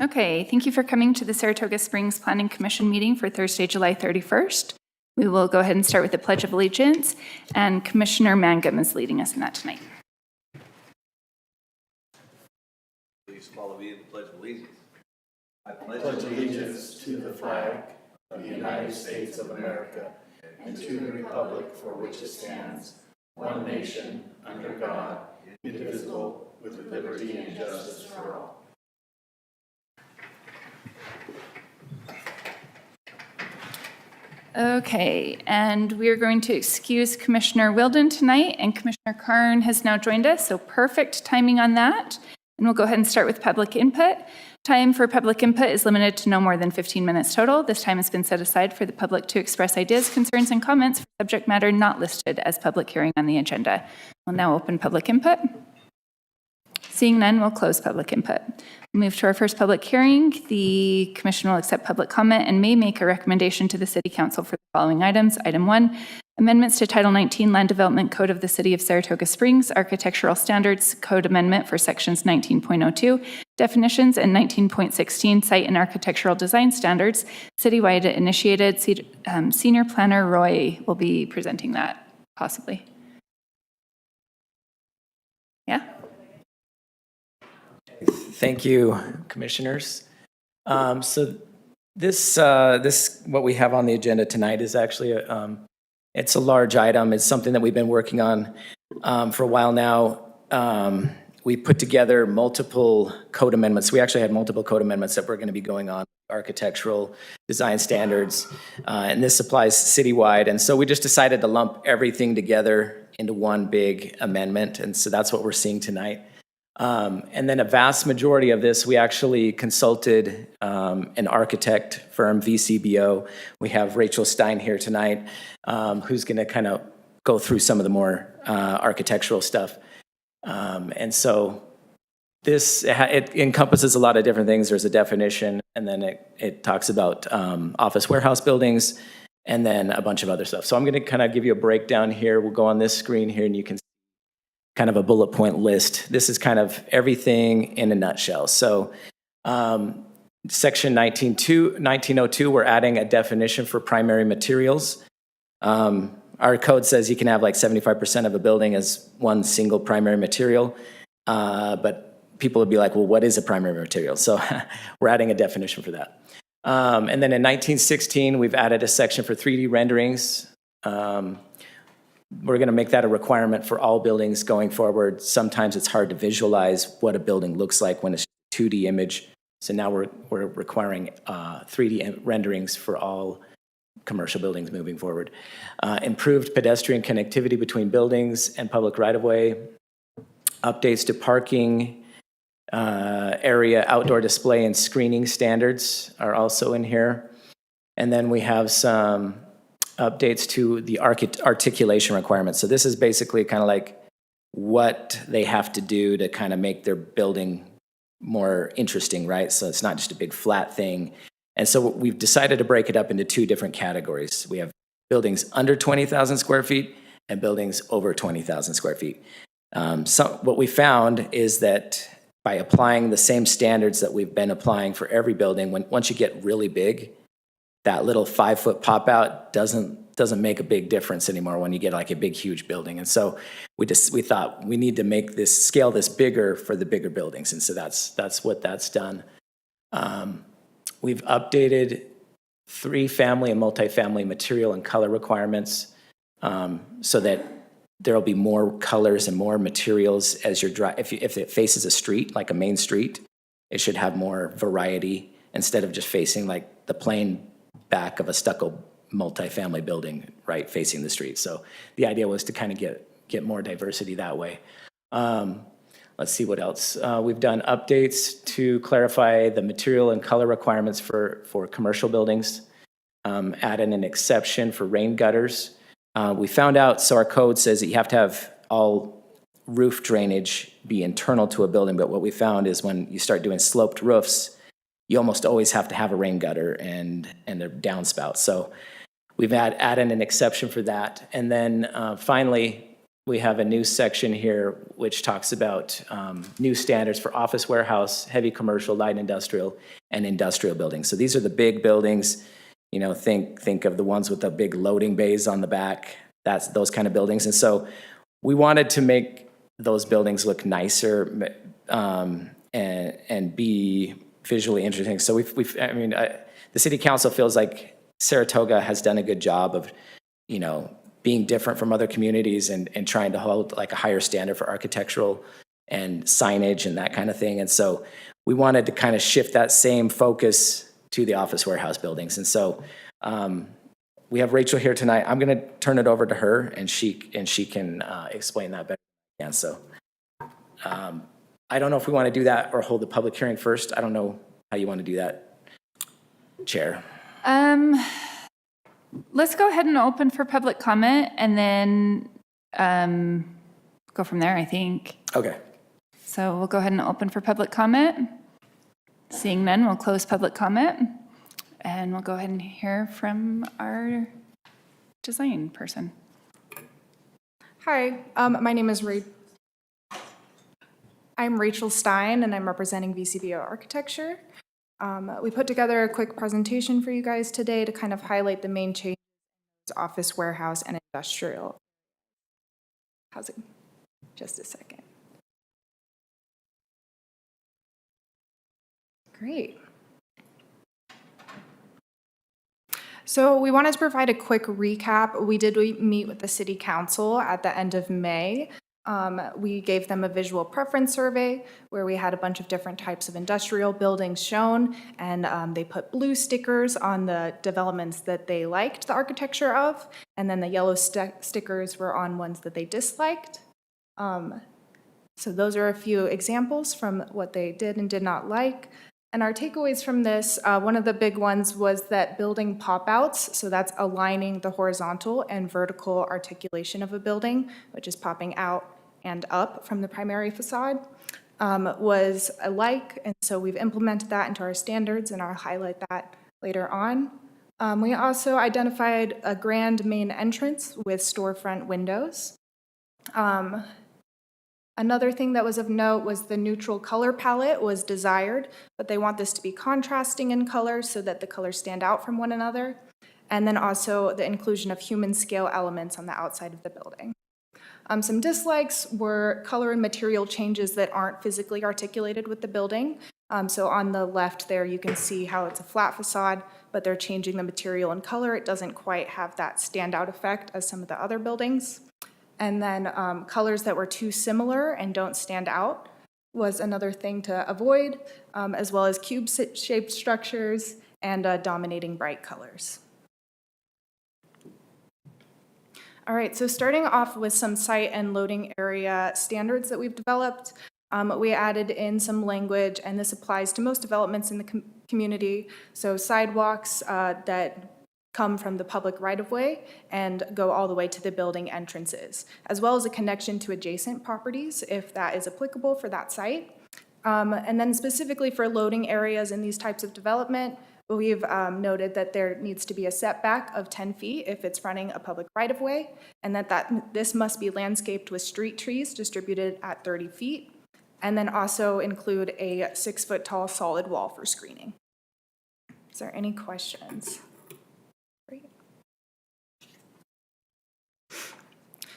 Okay, thank you for coming to the Saratoga Springs Planning Commission meeting for Thursday, July 31st. We will go ahead and start with the Pledge of Allegiance, and Commissioner Mangum is leading us in that tonight. Please follow me in the Pledge of Allegiance. I pledge allegiance to the flag of the United States of America and to the republic for which it stands, one nation, under God, indivisible, with liberty and justice for all. Okay, and we are going to excuse Commissioner Wilden tonight, and Commissioner Karn has now joined us, so perfect timing on that. And we'll go ahead and start with public input. Time for public input is limited to no more than 15 minutes total. This time has been set aside for the public to express ideas, concerns, and comments for subject matter not listed as public hearing on the agenda. We'll now open public input. Seeing none, we'll close public input. We'll move to our first public hearing. The Commission will accept public comment and may make a recommendation to the City Council for the following items. Item 1, amendments to Title 19 Land Development Code of the City of Saratoga Springs, Architectural Standards Code Amendment for Sections 19.02, Definitions, and 19.16, Site and Architectural Design Standards, citywide initiated. Senior Planner Roy will be presenting that, possibly. Yeah? Thank you, commissioners. So this what we have on the agenda tonight is actually it's a large item. It's something that we've been working on for a while now. We put together multiple code amendments. We actually had multiple code amendments that were going to be going on, architectural design standards, and this applies citywide. And so we just decided to lump everything together into one big amendment, and so that's what we're seeing tonight. And then a vast majority of this, we actually consulted an architect firm, VCBO. We have Rachel Stein here tonight, who's going to kind of go through some of the more architectural stuff. And so this, it encompasses a lot of different things. There's a definition, and then it talks about office warehouse buildings, and then a bunch of other stuff. So I'm going to kind of give you a breakdown here. We'll go on this screen here, and you can kind of a bullet point list. This is kind of everything in a nutshell. So section 1902, we're adding a definition for primary materials. Our code says you can have like 75% of a building as one single primary material, but people would be like, well, what is a primary material? So we're adding a definition for that. And then in 1916, we've added a section for 3D renderings. We're going to make that a requirement for all buildings going forward. Sometimes it's hard to visualize what a building looks like when it's a 2D image. So now we're requiring 3D renderings for all commercial buildings moving forward. Improved pedestrian connectivity between buildings and public right-of-way. Updates to parking area, outdoor display, and screening standards are also in here. And then we have some updates to the articulation requirements. So this is basically kind of like what they have to do to kind of make their building more interesting, right? So it's not just a big flat thing. And so we've decided to break it up into two different categories. We have buildings under 20,000 square feet and buildings over 20,000 square feet. So what we found is that by applying the same standards that we've been applying for every building, once you get really big, that little 5-foot pop out doesn't make a big difference anymore when you get like a big, huge building. And so we thought we need to scale this bigger for the bigger buildings. And so that's what that's done. We've updated 3-family and multifamily material and color requirements so that there'll be more colors and more materials as you're if it faces a street, like a main street, it should have more variety instead of just facing like the plain back of a stucco multifamily building, right, facing the street. So the idea was to kind of get more diversity that way. Let's see what else. We've done updates to clarify the material and color requirements for commercial buildings, added an exception for rain gutters. We found out, so our code says that you have to have all roof drainage be internal to a building, but what we found is when you start doing sloped roofs, you almost always have to have a rain gutter and a downspout. So we've added an exception for that. And then finally, we have a new section here which talks about new standards for office, warehouse, heavy commercial, light industrial, and industrial buildings. So these are the big buildings. You know, think of the ones with the big loading bays on the back. That's those kind of buildings. And so we wanted to make those buildings look nicer and be visually interesting. So the city council feels like Saratoga has done a good job of, you know, being different from other communities and trying to hold like a higher standard for architectural and signage and that kind of thing. And so we wanted to kind of shift that same focus to the office warehouse buildings. And so we have Rachel here tonight. I'm going to turn it over to her, and she can explain that better. And so I don't know if we want to do that or hold the public hearing first. I don't know how you want to do that, Chair. Let's go ahead and open for public comment and then go from there, I think. Okay. So we'll go ahead and open for public comment. Seeing none, we'll close public comment. And we'll go ahead and hear from our design person. Hi, my name is I'm Rachel Stein, and I'm representing VCBO Architecture. We put together a quick presentation for you guys today to kind of highlight the main changes in office, warehouse, and industrial housing. Just a second. Great. So we wanted to provide a quick recap. We did meet with the City Council at the end of May. We gave them a visual preference survey where we had a bunch of different types of industrial buildings shown, and they put blue stickers on the developments that they liked the architecture of, and then the yellow stickers were on ones that they disliked. So those are a few examples from what they did and did not like. And our takeaways from this, one of the big ones was that building pop-outs, so that's aligning the horizontal and vertical articulation of a building, which is popping out and up from the primary facade, was alike, and so we've implemented that into our standards, and I'll highlight that later on. We also identified a grand main entrance with storefront windows. Another thing that was of note was the neutral color palette was desired, but they want this to be contrasting in color so that the colors stand out from one another. And then also the inclusion of human scale elements on the outside of the building. Some dislikes were color and material changes that aren't physically articulated with the building. So on the left there, you can see how it's a flat facade, but they're changing the material and color. It doesn't quite have that standout effect as some of the other buildings. And then colors that were too similar and don't stand out was another thing to avoid, as well as cube-shaped structures and dominating bright colors. All right, so starting off with some site and loading area standards that we've developed, we added in some language, and this applies to most developments in the community. So sidewalks that come from the public right-of-way and go all the way to the building entrances, as well as a connection to adjacent properties if that is applicable for that site. And then specifically for loading areas in these types of development, we've noted that there needs to be a setback of 10 feet if it's running a public right-of-way, and that this must be landscaped with street trees distributed at 30 feet, and then also include a 6-foot-tall solid wall for screening. Is there any questions?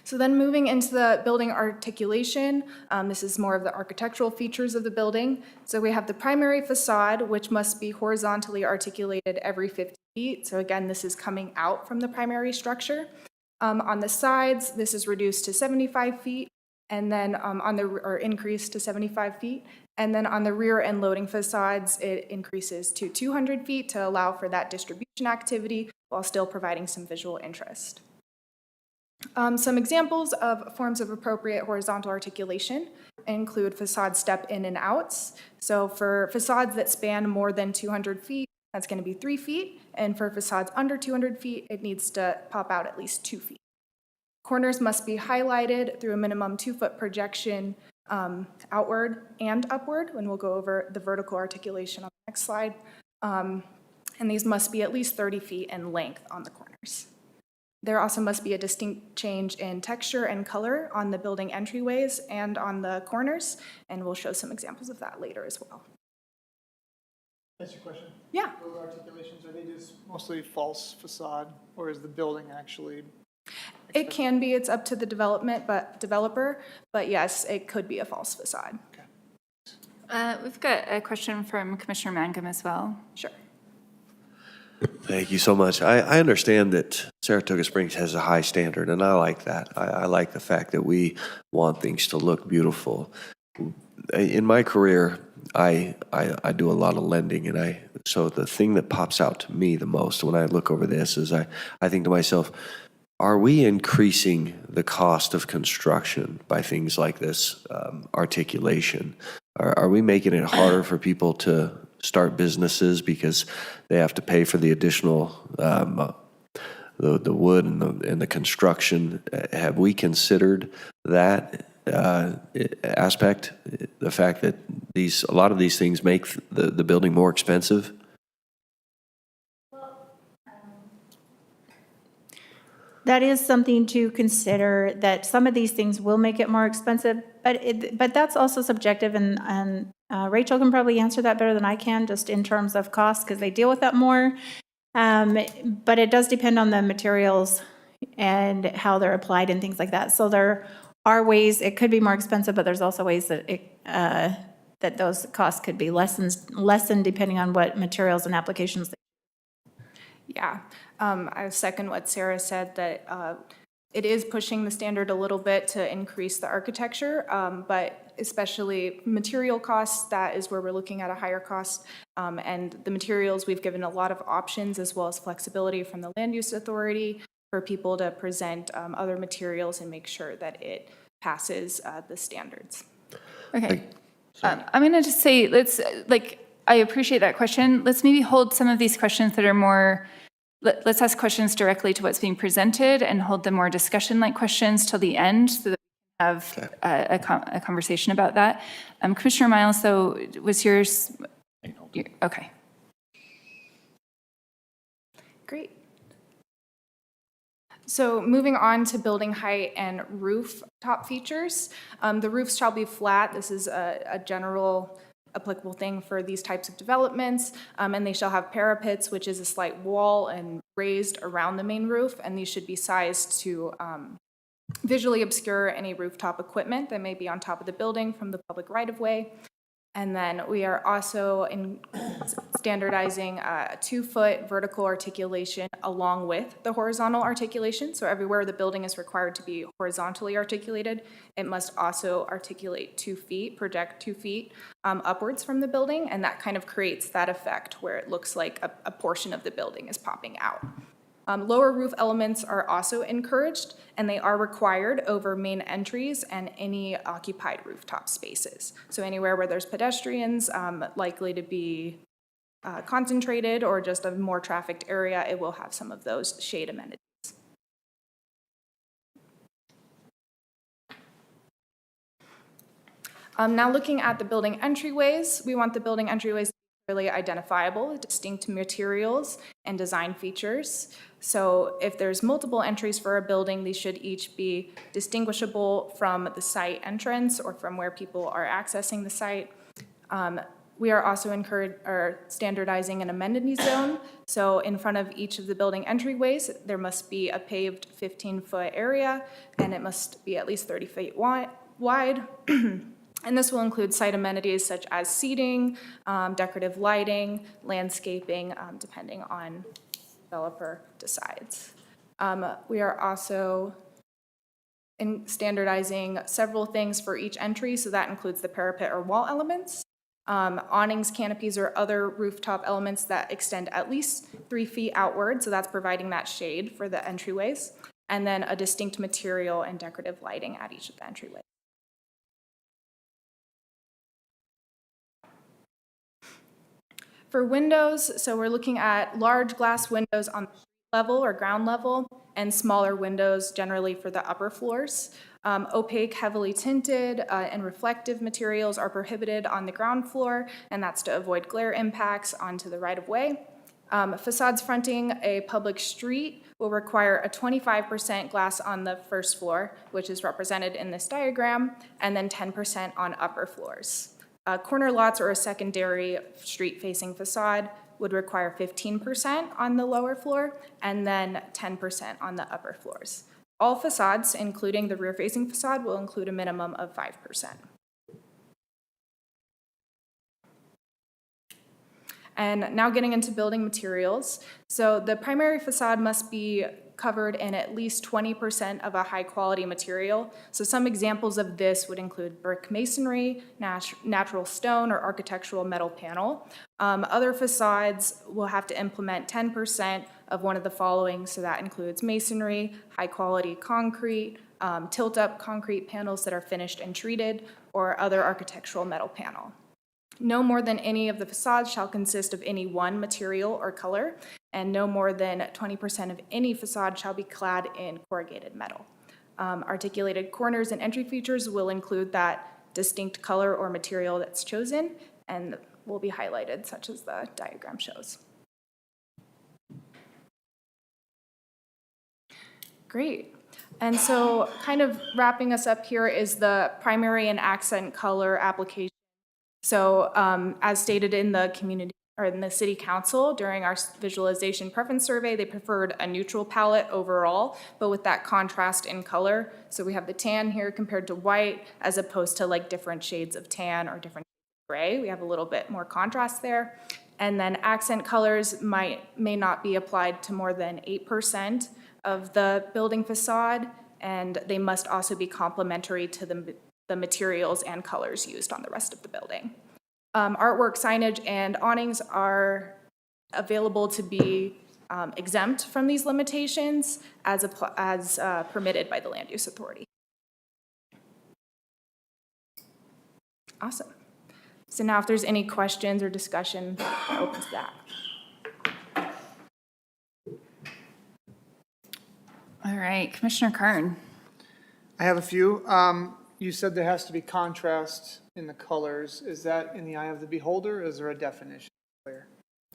So then moving into the building articulation, this is more of the architectural features of the building. So we have the primary facade, which must be horizontally articulated every 50 feet. So again, this is coming out from the primary structure. On the sides, this is reduced to 75 feet, and then or increased to 75 feet. And then on the rear and loading facades, it increases to 200 feet to allow for that distribution activity while still providing some visual interest. Some examples of forms of appropriate horizontal articulation include facade step in and outs. So for facades that span more than 200 feet, that's going to be 3 feet. And for facades under 200 feet, it needs to pop out at least 2 feet. Corners must be highlighted through a minimum 2-foot projection outward and upward, and we'll go over the vertical articulation on the next slide. And these must be at least 30 feet in length on the corners. There also must be a distinct change in texture and color on the building entryways and on the corners, and we'll show some examples of that later as well. That's your question. Yeah. Those articulations, are they just mostly false facade, or is the building actually? It can be, it's up to the developer, but yes, it could be a false facade. We've got a question from Commissioner Mangum as well. Sure. Thank you so much. I understand that Saratoga Springs has a high standard, and I like that. I like the fact that we want things to look beautiful. In my career, I do a lot of lending, and so the thing that pops out to me the most when I look over this is I think to myself, are we increasing the cost of construction by things like this articulation? Are we making it harder for people to start businesses because they have to pay for the additional the wood and the construction? Have we considered that aspect, the fact that a lot of these things make the building more expensive? That is something to consider, that some of these things will make it more expensive, but that's also subjective, and Rachel can probably answer that better than I can, just in terms of cost, because they deal with that more. But it does depend on the materials and how they're applied and things like that. So there are ways it could be more expensive, but there's also ways that that those costs could be lessened depending on what materials and applications. Yeah, I second what Sarah said, that it is pushing the standard a little bit to increase the architecture, but especially material costs, that is where we're looking at a higher cost. And the materials, we've given a lot of options as well as flexibility from the Land Use Authority for people to present other materials and make sure that it passes the standards. Okay. I'm going to just say, I appreciate that question. Let's maybe hold some of these questions that are more, let's ask questions directly to what's being presented and hold the more discussion-like questions till the end so that we can have a conversation about that. Commissioner Miles, though, was yours? Okay. Great. So moving on to building height and rooftop features. The roofs shall be flat. This is a general applicable thing for these types of developments, and they shall have parapets, which is a slight wall and raised around the main roof, and these should be sized to visually obscure any rooftop equipment that may be on top of the building from the public right-of-way. And then we are also standardizing a 2-foot vertical articulation along with the horizontal articulation. So everywhere the building is required to be horizontally articulated, it must also articulate 2 feet, project 2 feet upwards from the building, and that kind of creates that effect where it looks like a portion of the building is popping out. Lower roof elements are also encouraged, and they are required over main entries and any occupied rooftop spaces. So anywhere where there's pedestrians likely to be concentrated or just a more trafficked area, it will have some of those shade amenities. Now looking at the building entryways, we want the building entryways to be clearly identifiable, distinct materials, and design features. So if there's multiple entries for a building, these should each be distinguishable from the site entrance or from where people are accessing the site. We are also standardizing an amenity zone. So in front of each of the building entryways, there must be a paved 15-foot area, and it must be at least 30 feet wide. And this will include site amenities such as seating, decorative lighting, landscaping, depending on developer decides. We are also standardizing several things for each entry, so that includes the parapet or wall elements, awnings, canopies, or other rooftop elements that extend at least 3 feet outward, so that's providing that shade for the entryways, and then a distinct material and decorative lighting at each of the entryways. For windows, so we're looking at large glass windows on the level or ground level and smaller windows generally for the upper floors. Opaque, heavily tinted, and reflective materials are prohibited on the ground floor, and that's to avoid glare impacts onto the right-of-way. Facades fronting a public street will require a 25% glass on the first floor, which is represented in this diagram, and then 10% on upper floors. Corner lots or a secondary street-facing facade would require 15% on the lower floor and then 10% on the upper floors. All facades, including the rear-facing facade, will include a minimum of 5%. And now getting into building materials. So the primary facade must be covered in at least 20% of a high-quality material. So some examples of this would include brick masonry, natural stone, or architectural metal panel. Other facades will have to implement 10% of one of the following, so that includes masonry, high-quality concrete, tilt-up concrete panels that are finished and treated, or other architectural metal panel. No more than any of the facades shall consist of any one material or color, and no more than 20% of any facade shall be clad in corrugated metal. Articulated corners and entry features will include that distinct color or material that's chosen and will be highlighted, such as the diagram shows. Great. And so kind of wrapping us up here is the primary and accent color application. So as stated in the community or in the city council during our visualization preference survey, they preferred a neutral palette overall, but with that contrast in color. So we have the tan here compared to white, as opposed to like different shades of tan or different gray. We have a little bit more contrast there. And then accent colors may not be applied to more than 8% of the building facade, and they must also be complementary to the materials and colors used on the rest of the building. Artwork, signage, and awnings are available to be exempt from these limitations as permitted by the Land Use Authority. Awesome. So now if there's any questions or discussion, that opens that. All right, Commissioner Karn. I have a few. You said there has to be contrast in the colors. Is that in the eye of the beholder, or is there a definition clear?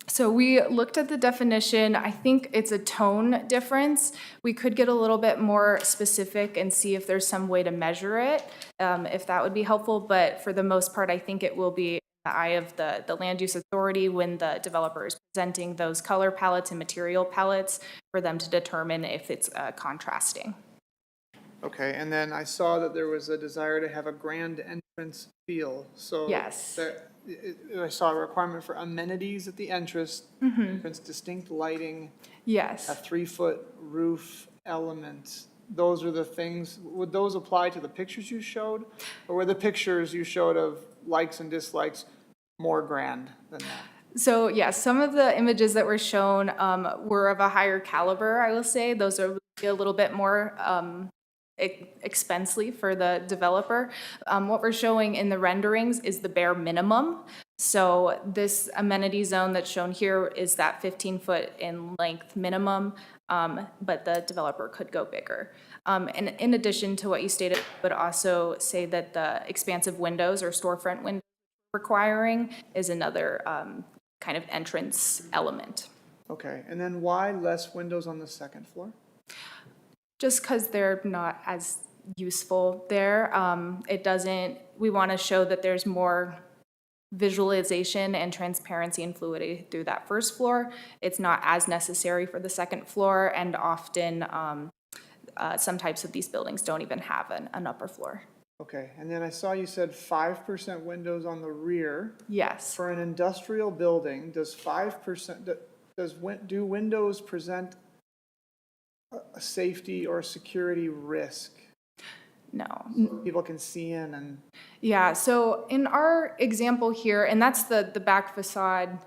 So we looked at the definition. I think it's a tone difference. We could get a little bit more specific and see if there's some way to measure it, if that would be helpful. But for the most part, I think it will be in the eye of the Land Use Authority when the developer is presenting those color palettes and material palettes for them to determine if it's contrasting. Okay, and then I saw that there was a desire to have a grand entrance feel. So Yes. I saw a requirement for amenities at the entrance, distinct lighting, Yes. a 3-foot roof element. Those are the things. Would those apply to the pictures you showed? Or were the pictures you showed of likes and dislikes more grand than that? So yes, some of the images that were shown were of a higher caliber, I will say. Those are a little bit more expensively for the developer. What we're showing in the renderings is the bare minimum. So this amenity zone that's shown here is that 15-foot in length minimum, but the developer could go bigger. And in addition to what you stated, I would also say that the expansive windows or storefront windows requiring is another kind of entrance element. Okay, and then why less windows on the second floor? Just because they're not as useful there. We want to show that there's more visualization and transparency and fluidity through that first floor. It's not as necessary for the second floor, and often some types of these buildings don't even have an upper floor. Okay, and then I saw you said 5% windows on the rear. Yes. For an industrial building, does do windows present a safety or a security risk? No. People can see in and... Yeah, so in our example here, and that's the back facade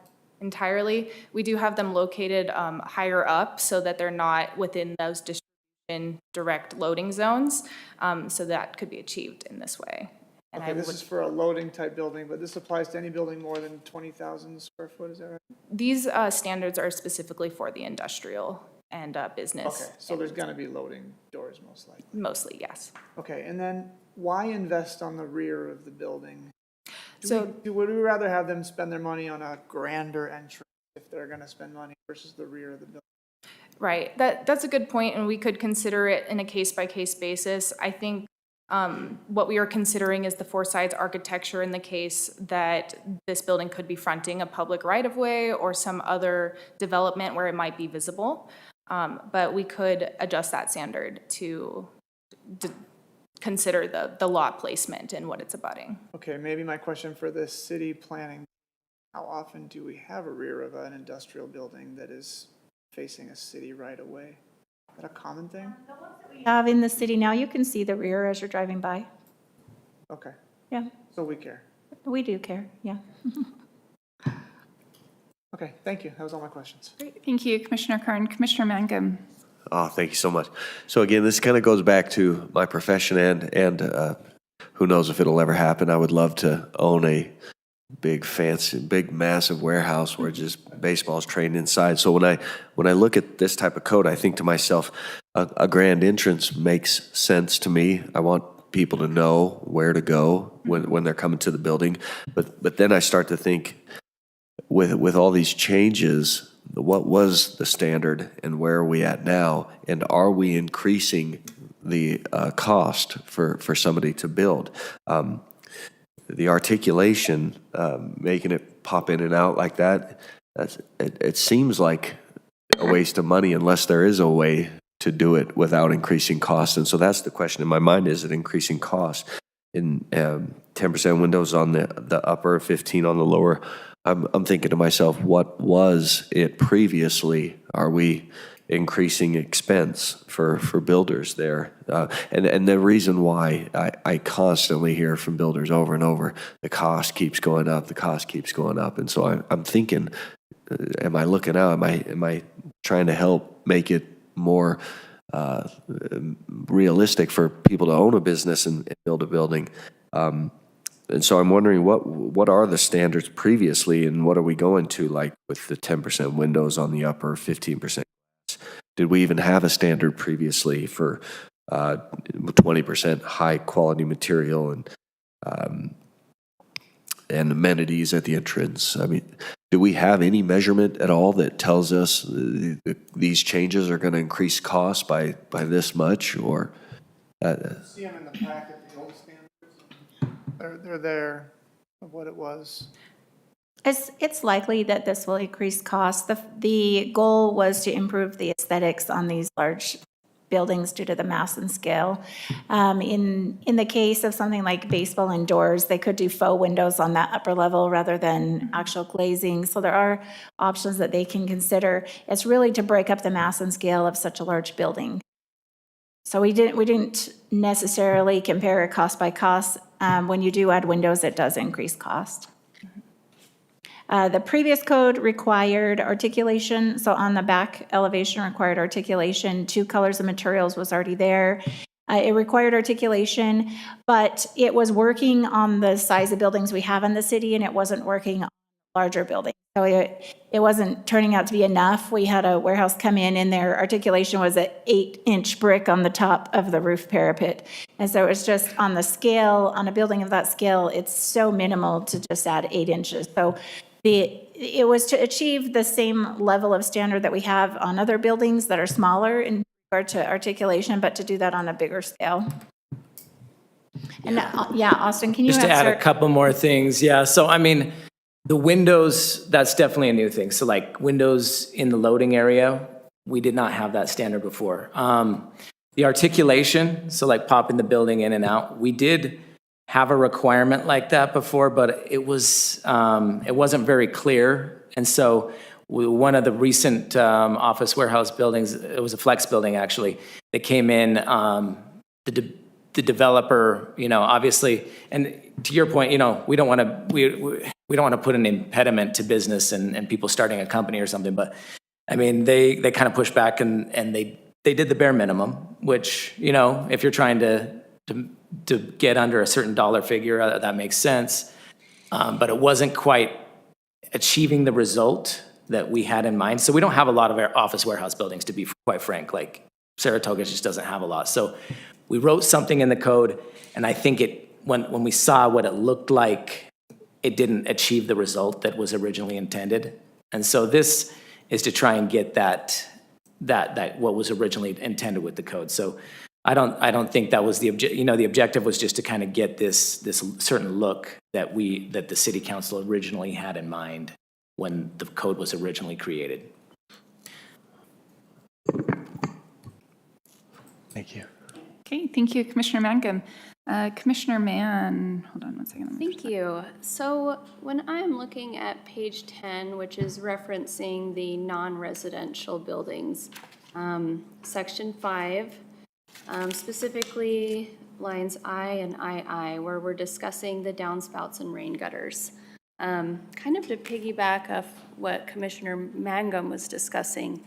entirely, we do have them located higher up so that they're not within those distribution direct loading zones, so that could be achieved in this way. And Okay, this is for a loading type building, but this applies to any building more than 20,000 square foot, is that right? These standards are specifically for the industrial and business. Okay, so there's gonna be loading doors most likely. Mostly, yes. Okay, and then why invest on the rear of the building? So Would we rather have them spend their money on a grander entrance if they're gonna spend money versus the rear of the building. Right, that's a good point, and we could consider it in a case-by-case basis. I think what we are considering is the four sides architecture in the case that this building could be fronting a public right-of-way or some other development where it might be visible. But we could adjust that standard to consider the lot placement and what it's abutting. Okay, maybe my question for the city planning, how often do we have a rear of an industrial building that is facing a city right away? Is that a common thing? We have in the city now, you can see the rear as you're driving by. Okay, Yeah, so we care. we do care, yeah. Okay, thank you. That was all my questions. Great. Thank you, Commissioner Carn. Commissioner Mangum. Oh, thank you so much. So again, this kind of goes back to my profession and who knows if it'll ever happen. I would love to own a big fancy, big massive warehouse where just baseball's trained inside. So when I look at this type of code, I think to myself, a grand entrance makes sense to me. I want people to know where to go when they're coming to the building. But then I start to think with all these changes, what was the standard and where are we at now? And are we increasing the cost for somebody to build? The articulation, making it pop in and out like that, it seems like a waste of money unless there is a way to do it without increasing cost. And so that's the question in my mind, is it increasing cost? In 10% windows on the upper, 15 on the lower, I'm thinking to myself, what was it previously? Are we increasing expense for builders there? And the reason why I constantly hear from builders over and over, the cost keeps going up, the cost keeps going up. And so I'm thinking, am I looking out? Am I trying to help make it more realistic for people to own a business and build a building? And so I'm wondering what are the standards previously and what are we going to, like with the 10% windows on the upper, 15%? Did we even have a standard previously for 20% high quality material and amenities at the entrance? I mean, do we have any measurement at all that tells us these changes are going to increase costs by this much? Or See them in the packet, the old standards. They're there of what it was. It's likely that this will increase costs. The goal was to improve the aesthetics on these large buildings due to the mass and scale. In the case of something like baseball indoors, they could do faux windows on that upper level rather than actual glazing. So there are options that they can consider. It's really to break up the mass and scale of such a large building. So we didn't necessarily compare cost by cost. When you do add windows, it does increase cost. The previous code required articulation, so on the back elevation required articulation. 2 colors of materials was already there. It required articulation, but it was working on the size of buildings we have in the city, and it wasn't working on larger buildings. So it wasn't turning out to be enough. We had a warehouse come in, and their articulation was an 8-inch brick on the top of the roof parapet. And so it was just on the scale, on a building of that scale, it's so minimal to just add 8 inches. So it was to achieve the same level of standard that we have on other buildings that are smaller in regard to articulation, but to do that on a bigger scale. And Austin, can you Just to add answer? a couple more things, yeah. So I mean, the windows, that's definitely a new thing. So like windows in the loading area, we did not have that standard before. The articulation, so like popping the building in and out, we did have a requirement like that before, but it wasn't very clear. And so one of the recent office warehouse buildings, it was a flex building actually, that came in, the developer, obviously, and to your point, we don't want to put an impediment to business and people starting a company or something, but I mean, they kind of pushed back and they did the bare minimum, which, if you're trying to get under a certain dollar figure, that makes sense. But it wasn't quite achieving the result that we had in mind. So we don't have a lot of office warehouse buildings, to be quite frank. Like Saratoga just doesn't have a lot. So we wrote something in the code, and I think when we saw what it looked like, it didn't achieve the result that was originally intended. And so this is to try and get that what was originally intended with the code. So I don't think that was the the objective was just to kind of get this certain look that the city council originally had in mind when the code was originally created. Thank you. Okay, thank you, Commissioner Mangum. Commissioner Mann, hold on one second. Thank you. So when I'm looking at page 10, which is referencing the non-residential buildings, section 5, specifically lines I and II, where we're discussing the downspouts and rain gutters. Kind of to piggyback off what Commissioner Mangum was discussing,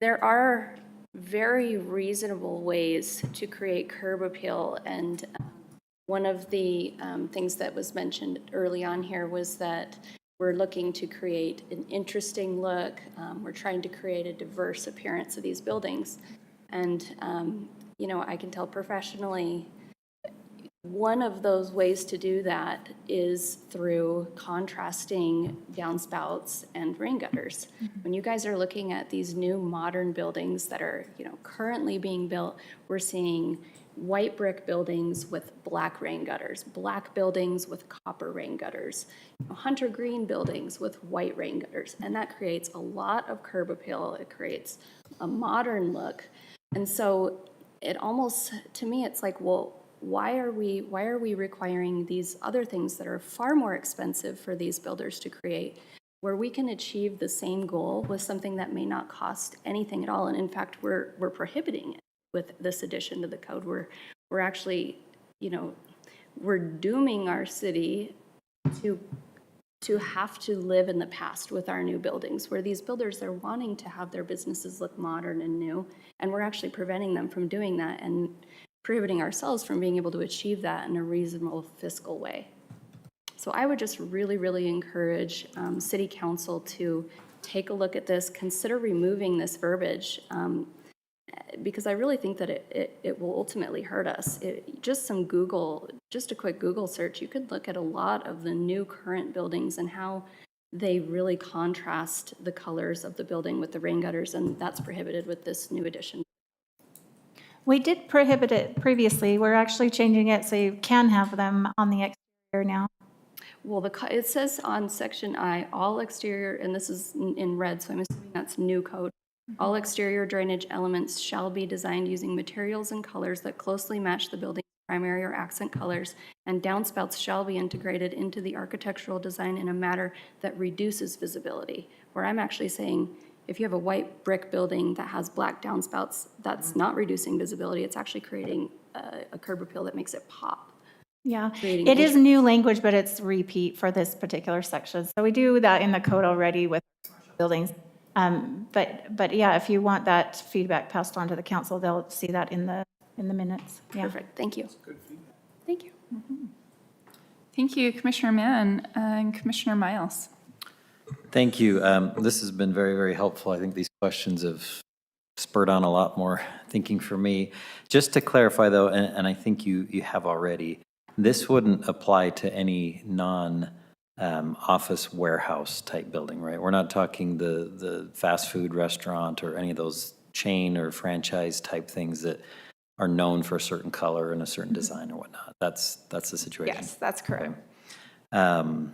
there are very reasonable ways to create curb appeal, and one of the things that was mentioned early on here was that we're looking to create an interesting look. We're trying to create a diverse appearance of these buildings. And, I can tell professionally, one of those ways to do that is through contrasting downspouts and rain gutters. When you guys are looking at these new modern buildings that are, currently being built, we're seeing white brick buildings with black rain gutters, black buildings with copper rain gutters, hunter green buildings with white rain gutters, and that creates a lot of curb appeal. It creates a modern look. And so it almost, to me, it's like, well, why are we requiring these other things that are far more expensive for these builders to create, where we can achieve the same goal with something that may not cost anything at all? And in fact, we're prohibiting it with this addition to the code. We're actually, we're dooming our city to have to live in the past with our new buildings, where these builders are wanting to have their businesses look modern and new, and we're actually preventing them from doing that and prohibiting ourselves from being able to achieve that in a reasonable fiscal way. So I would just really, really encourage City Council to take a look at this, consider removing this verbiage, because I really think that it will ultimately hurt us. Just a quick Google search, you could look at a lot of the new current buildings and how they really contrast the colors of the building with the rain gutters, and that's prohibited with this new addition. We did prohibit it previously. We're actually changing it so you can have them on the exterior now. Well, it says on section I, all exterior, and this is in red, so I'm assuming that's new code. All exterior drainage elements shall be designed using materials and colors that closely match the building's primary or accent colors, and downspouts shall be integrated into the architectural design in a manner that reduces visibility. Where I'm actually saying, if you have a white brick building that has black downspouts, that's not reducing visibility. It's actually creating a curb appeal that makes it pop. Yeah, it is new language, but it's repeat for this particular section. So we do that in the code already with buildings. But yeah, if you want that feedback passed on to the council, they'll see that in the minutes. Yeah. Perfect. Thank you. Thank you. Thank you, Commissioner Mann and Commissioner Miles. Thank you. This has been very, very helpful. I think these questions have spurred on a lot more thinking for me. Just to clarify, though, and I think you have already, this wouldn't apply to any non-office warehouse type building, right? We're not talking the fast food restaurant or any of those chain or franchise type things that are known for a certain color and a certain design or whatnot. That's the situation. Yes, that's correct. Okay.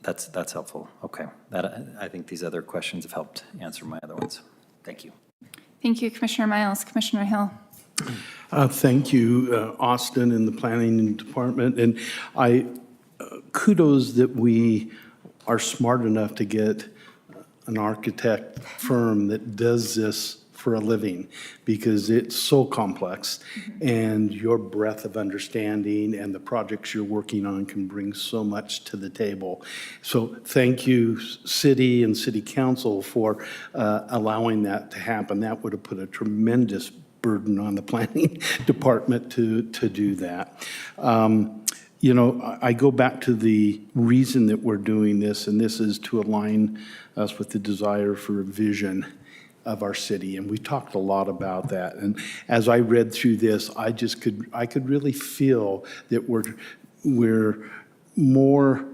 That's helpful. Okay. I think these other questions have helped answer my other ones. Thank you. Thank you, Commissioner Miles. Commissioner Hill. Thank you, Austin and the planning department. And kudos that we are smart enough to get an architect firm that does this for a living, because it's so complex, and your breadth of understanding and the projects you're working on can bring so much to the table. So thank you, city and city council, for allowing that to happen. That would have put a tremendous burden on the planning department to do that. I go back to the reason that we're doing this, and this is to align us with the desire for a vision of our city, and we talked a lot about that. And as I read through this, I could really feel that we're more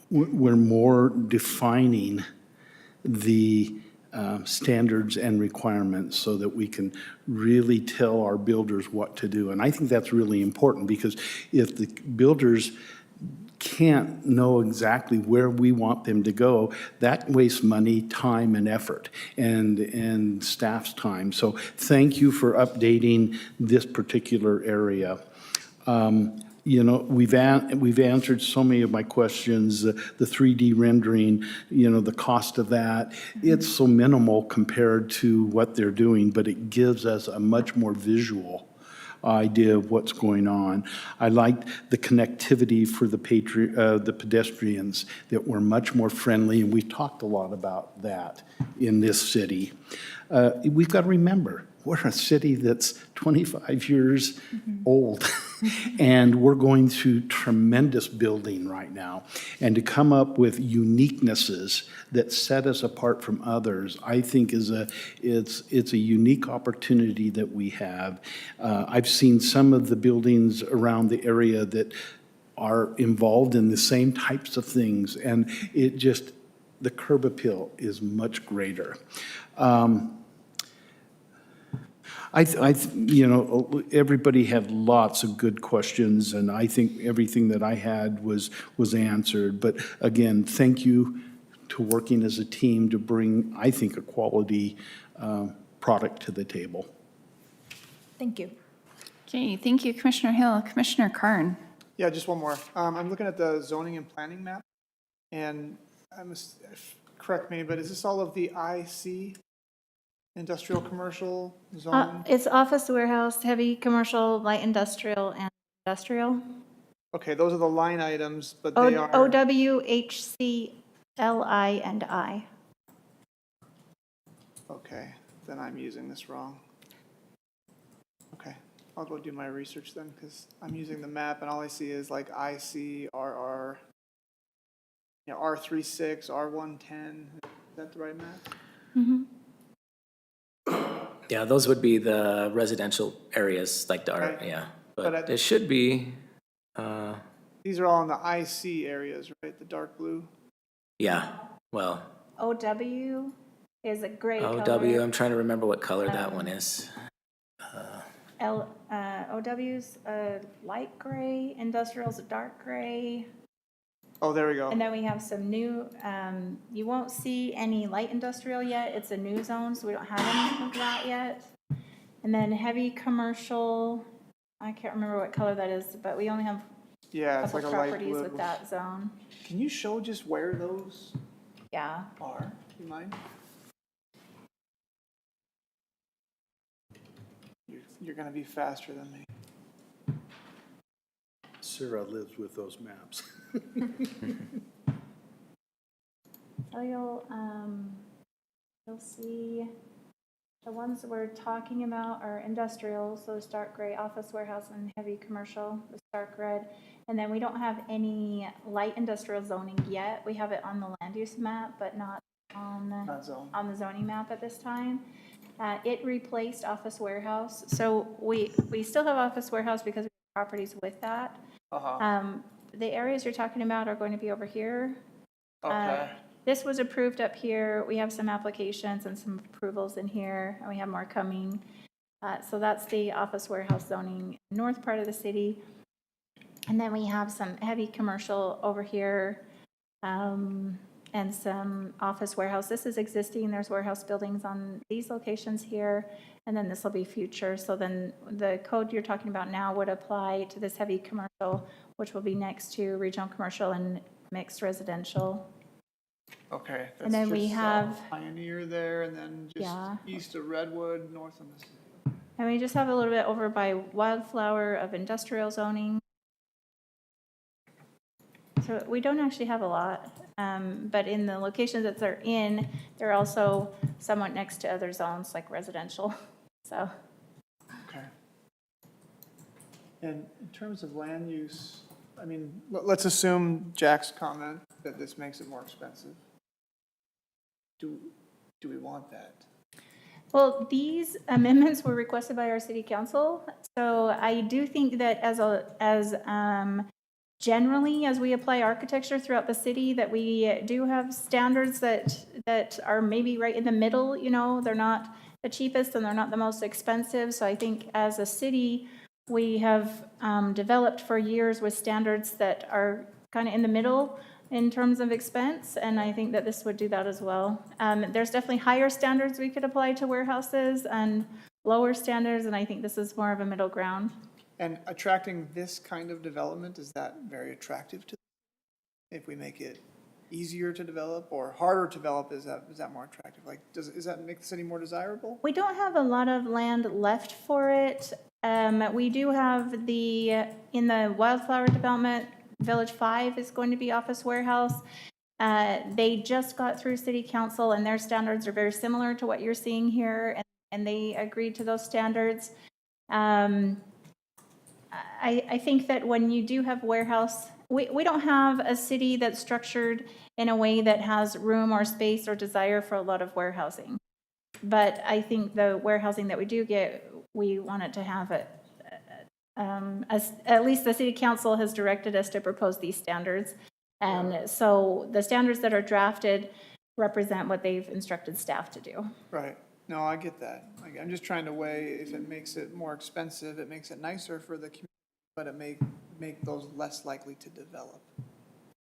we're more defining the standards and requirements so that we can really tell our builders what to do. And I think that's really important, because if the builders can't know exactly where we want them to go, that wastes money, time, and effort, and staff's time. So thank you for updating this particular area. You know, we've answered so many of my questions. The 3D rendering, you know, the cost of that, it's so minimal compared to what they're doing, but it gives us a much more visual idea of what's going on. I liked the connectivity for the pedestrians, that were much more friendly, and we've talked a lot about that in this city. We've got to remember, we're a city that's 25 years old, and we're going through tremendous building right now. And to come up with uniquenesses that set us apart from others, I think it's a unique opportunity that we have. I've seen some of the buildings around the area that are involved in the same types of things, and the curb appeal is much greater. You know, everybody had lots of good questions, and I think everything that I had was answered. But again, thank you to working as a team to bring, I think, a quality product to the table. Thank you. Okay, thank you, Commissioner Hill. Commissioner Carn. Yeah, just one more. I'm looking at the zoning and planning map, and correct me, but is this all of the IC? Industrial, commercial, zone? It's office, warehouse, heavy commercial, light industrial, and industrial. Okay, those are the line items, but they are... OW, HC, LI, and I. Okay, then I'm using this wrong. Okay, I'll go do my research then, because I'm using the map and all I see is like IC, RR, yeah, R36, R110. Is that the right map? Mm-hmm. Yeah, those would be the residential areas, like the, Right. yeah. But But it should be, These are all in the IC areas, right? The dark blue? yeah, well, OW is a gray OW, color. I'm trying to remember what color that one is. OW's a light gray, industrial's a dark gray. Oh, there we go. And then we have some new, you won't see any light industrial yet. It's a new zone, so we don't have any of that yet. And then heavy commercial, I can't remember what color that is, but we only have Yeah, a it's like couple a light properties blue. with that zone. Can you show just where those Yeah. are? Do you mind? You're going to be faster than me. Sarah lives with those maps. So you'll see the ones we're talking about are industrial, so it's dark gray, office, warehouse, and heavy commercial, the dark red. And then we don't have any light industrial zoning yet. We have it on the land use map, but not on the zoning map at this time. It replaced office warehouse, so we still have office warehouse because we have properties with that. The areas you're talking about are going to be over here. Okay. This was approved up here. We have some applications and some approvals in here, and we have more coming. So that's the office warehouse zoning, north part of the city. And then we have some heavy commercial over here, and some office warehouse. This is existing. There's warehouse buildings on these locations here, and then this will be future. So then the code you're talking about now would apply to this heavy commercial, which will be next to regional commercial and mixed residential. Okay. And then we have, Pioneer there, and then just Yeah. east of Redwood, north of Mississippi. and we just have a little bit over by Wildflower of industrial zoning. So we don't actually have a lot, but in the locations that they're in, they're also somewhat next to other zones like residential, so. Okay. And in terms of land use, I mean, let's assume Jack's comment that this makes it more expensive. Do we want that? Well, these amendments were requested by our city council, so I do think that as generally, as we apply architecture throughout the city, that we do have standards that are maybe right in the middle, you know, they're not the cheapest and they're not the most expensive. So I think as a city, we have developed for years with standards that are kind of in the middle in terms of expense, and I think that this would do that as well. There's definitely higher standards we could apply to warehouses and lower standards, and I think this is more of a middle ground. And attracting this kind of development, is that very attractive to, if we make it easier to develop or harder to develop, is that more attractive? Like, does that make the city more desirable? We don't have a lot of land left for it. We do have in the Wildflower Development, Village 5 is going to be office warehouse. They just got through city council and their standards are very similar to what you're seeing here, and they agreed to those standards. I think that when you do have warehouse, we don't have a city that's structured in a way that has room or space or desire for a lot of warehousing. But I think the warehousing that we do get, we want it to have it. At least the city council has directed us to propose these standards. And so the standards that are drafted represent what they've instructed staff to do. Right. No, I get that. Like, I'm just trying to weigh, if it makes it more expensive, it makes it nicer for the community, but it may make those less likely to develop.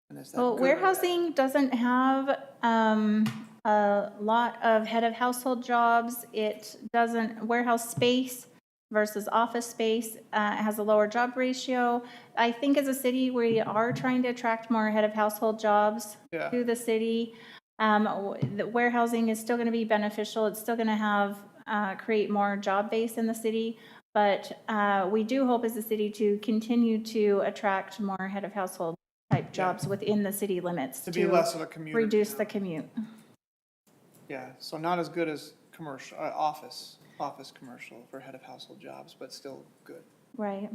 And is that Well, good or warehousing doesn't have a lot of head of household jobs. It doesn't, warehouse space versus office space has a lower job ratio. I think as a city, we are trying to attract more head of household jobs Yeah. to the city. The warehousing is still going to be beneficial. It's still going to have create more job base in the city. But we do hope as a city to continue to attract more head of household type jobs within the city limits to be less of a commute? reduce the commute. Yeah, so not as good as commercial, office commercial for head of household jobs, but still good. Right.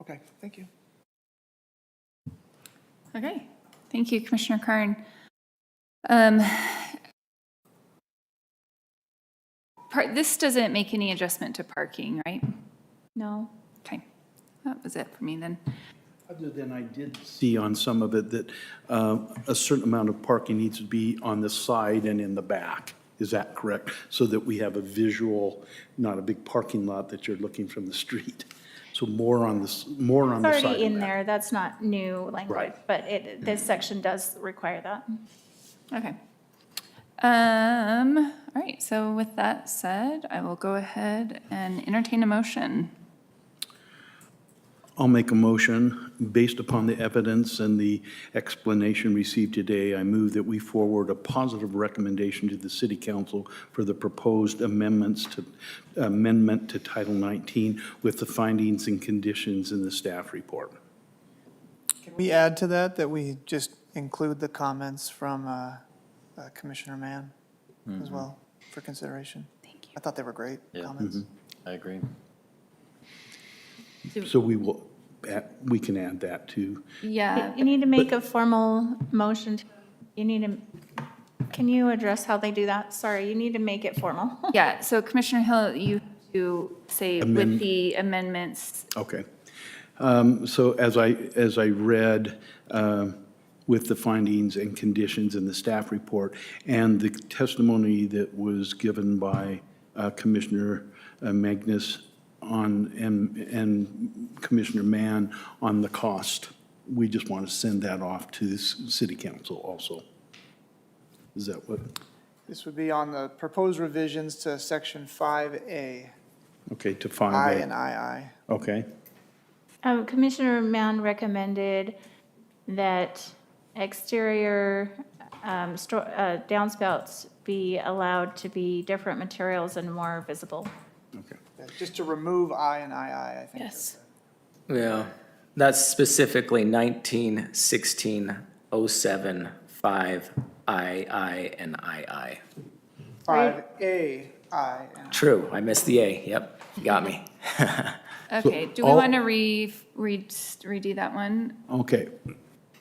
Okay, thank you. Okay, thank you, Commissioner Karn. This doesn't make any adjustment to parking, right? No. Okay, that was it for me then. Other than I did see on some of it that a certain amount of parking needs to be on the side and in the back. Is that correct? So that we have a visual, not a big parking lot that you're looking from the street. So more on the side. It's already in and back. there. That's not new language, Right. but this section does require that. Okay. All right, so with that said, I will go ahead and entertain a motion. I'll make a motion, based upon the evidence and the explanation received today, I move that we forward a positive recommendation to the City Council for the proposed amendment to Title 19 with the findings and conditions in the staff report. Can we add to that we just include the comments from Commissioner Mann as well for consideration? Thank you. I thought they were great comments. I agree. So we can add that to, Yeah, You need to make a formal motion. Can you address how they do that? Sorry, you need to make it formal. yeah, so Commissioner Hill, you have to say with the amendments. okay. So as I read with the findings and conditions in the staff report and the testimony that was given by Commissioner Magnus and Commissioner Mann on the cost, we just want to send that off to the City Council also. Is that what? This would be on the proposed revisions to Section 5A, Okay, to I 5A. and II. Okay, Commissioner Mann recommended that exterior downspouts be allowed to be different materials and more visible. okay. Yeah, just to remove I and II, I think. Yes. Yeah, that's specifically 19, 16, 07, 5, I, and II. 5A, I, and True, I missed the A, yep, you got me. Okay, do we want to redo that one? Okay.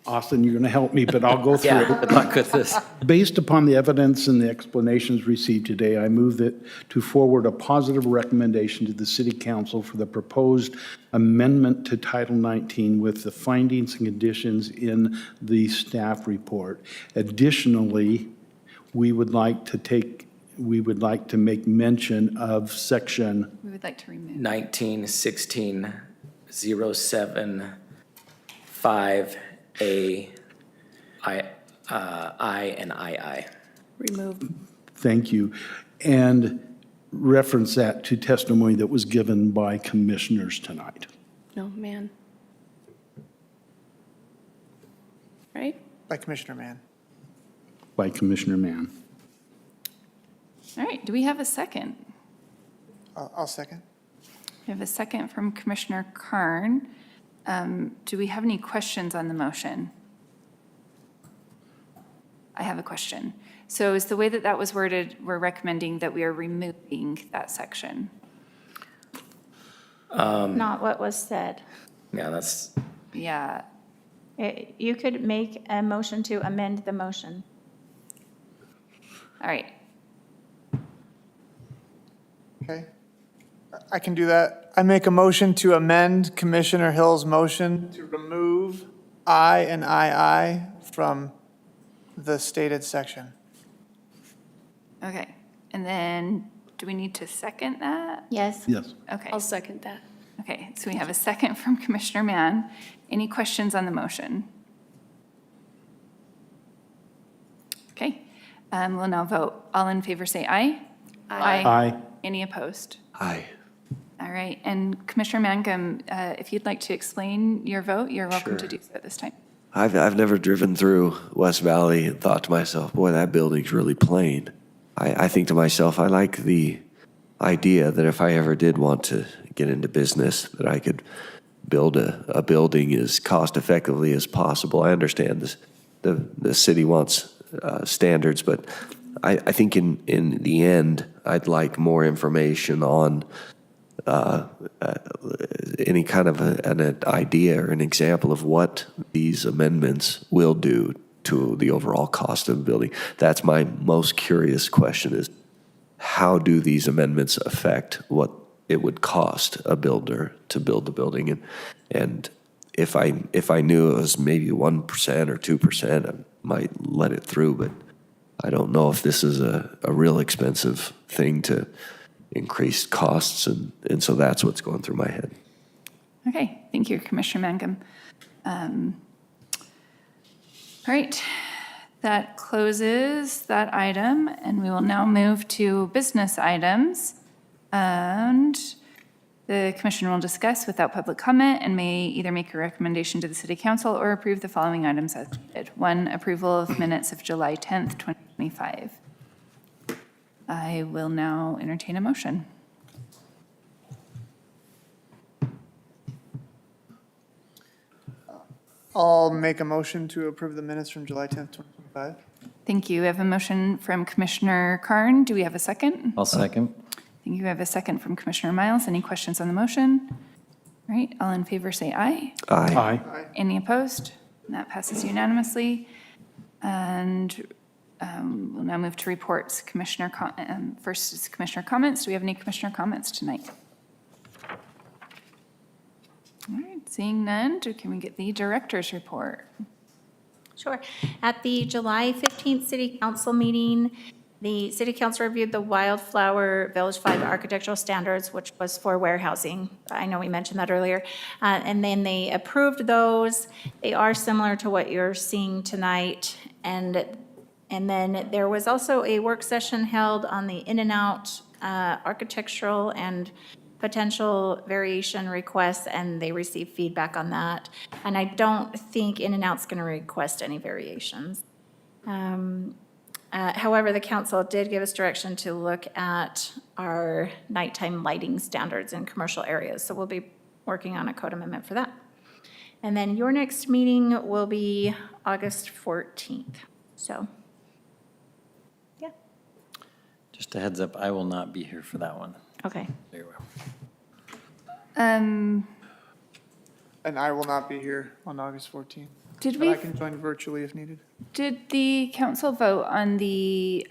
Austin, you're going to help me, but I'll go through it. Yeah, good luck with this. Based upon the evidence and the explanations received today, I move that to forward a positive recommendation to the City Council for the proposed amendment to Title 19 with the findings and conditions in the staff report. Additionally, we would like to make mention of section, We would like to remove. 1916-07 5A I and II. Remove. thank you, and reference that to testimony that was given by commissioners tonight. No, man. Right? By Commissioner Mann. By Commissioner Mann. All right, do we have a second? I'll second. We have a second from Commissioner Carn. Do we have any questions on the motion? I have a question. So is the way that that was worded, we're recommending that we are removing that section? Not what was said. Yeah, that's, Yeah, You could make a motion to amend the motion. all right. Okay. I can do that. I make a motion to amend Commissioner Hill's motion to remove I and II from the stated section. Okay, and then do we need to second that? Yes. Yes. Okay, I'll second that. okay, so we have a second from Commissioner Mann. Any questions on the motion? Okay, we'll now vote. All in favor say aye. Aye. Any opposed? Aye. All right, and Commissioner Mangum, if you'd like to explain your vote, you're welcome to Sure. do so at this time. I've never driven through West Valley and thought to myself, boy, that building's really plain. I think to myself, I like the idea that if I ever did want to get into business, that I could build a building as cost effectively as possible. I understand this, the city wants standards, but I think in the end, I'd like more information on any kind of an idea or an example of what these amendments will do to the overall cost of the building. That's my most curious question is, how do these amendments affect what it would cost a builder to build the building? And if I knew it was maybe 1% or 2%, I might let it through, but I don't know if this is a real expensive thing to increase costs, and so that's what's going through my head. Okay, thank you, Commissioner Mangum. All right, that closes that item, and we will now move to business items. And the commission will discuss without public comment and may either make a recommendation to the city council or approve the following items as needed. 1, approval of minutes of July 10th, 2025. I will now entertain a motion. I'll make a motion to approve the minutes from July 10th, 2025. Thank you. We have a motion from Commissioner Carn. Do we have a second? I'll second. Thank you. We have a second from Commissioner Miles. Any questions on the motion? All right, all in favor say aye. Aye. Aye. Any opposed? And that passes unanimously. And we'll now move to reports. First is commissioner comments. Do we have any commissioner comments tonight? All right, seeing none, can we get the director's report? Sure. At the July 15th City Council meeting, the City Council reviewed the Wildflower Village 5 architectural standards, which was for warehousing. I know we mentioned that earlier. And then they approved those. They are similar to what you're seeing tonight. And then there was also a work session held on the in-and-out architectural and potential variation requests, and they received feedback on that. And I don't think In-N-Out's going to request any variations. However, the council did give us direction to look at our nighttime lighting standards in commercial areas, so we'll be working on a code amendment for that. And then your next meeting will be August 14th, so, yeah, Just a heads up, I will not be here for that one. okay. Very well. And I will not be here on August 14th. Did but I we, can join virtually if needed. did the council vote on the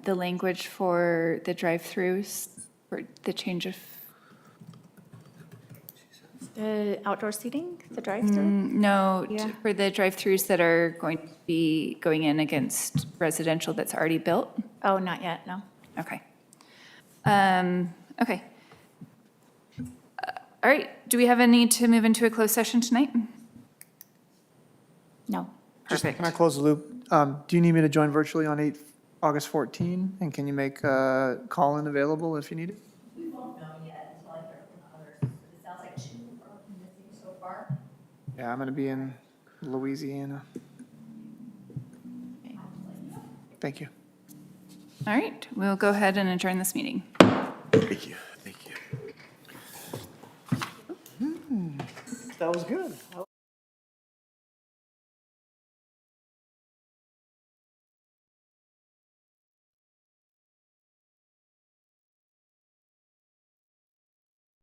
language for the drive-throughs, for the change of, The outdoor seating, the drive-through? no, Yeah. for the drive-throughs that are going to be going in against residential that's already built? Oh, not yet, no. Okay. Okay. All right, do we have a need to move into a closed session tonight? No. Perfect. Can I close the loop? Do you need me to join virtually on August 14? And can you make a call-in available if you need it? We won't know yet until I hear from others. It sounds like 2 are missing so far. Yeah, I'm going to be in Louisiana. Thank you. All right, we'll go ahead and adjourn this meeting. Thank you, thank you. That was good.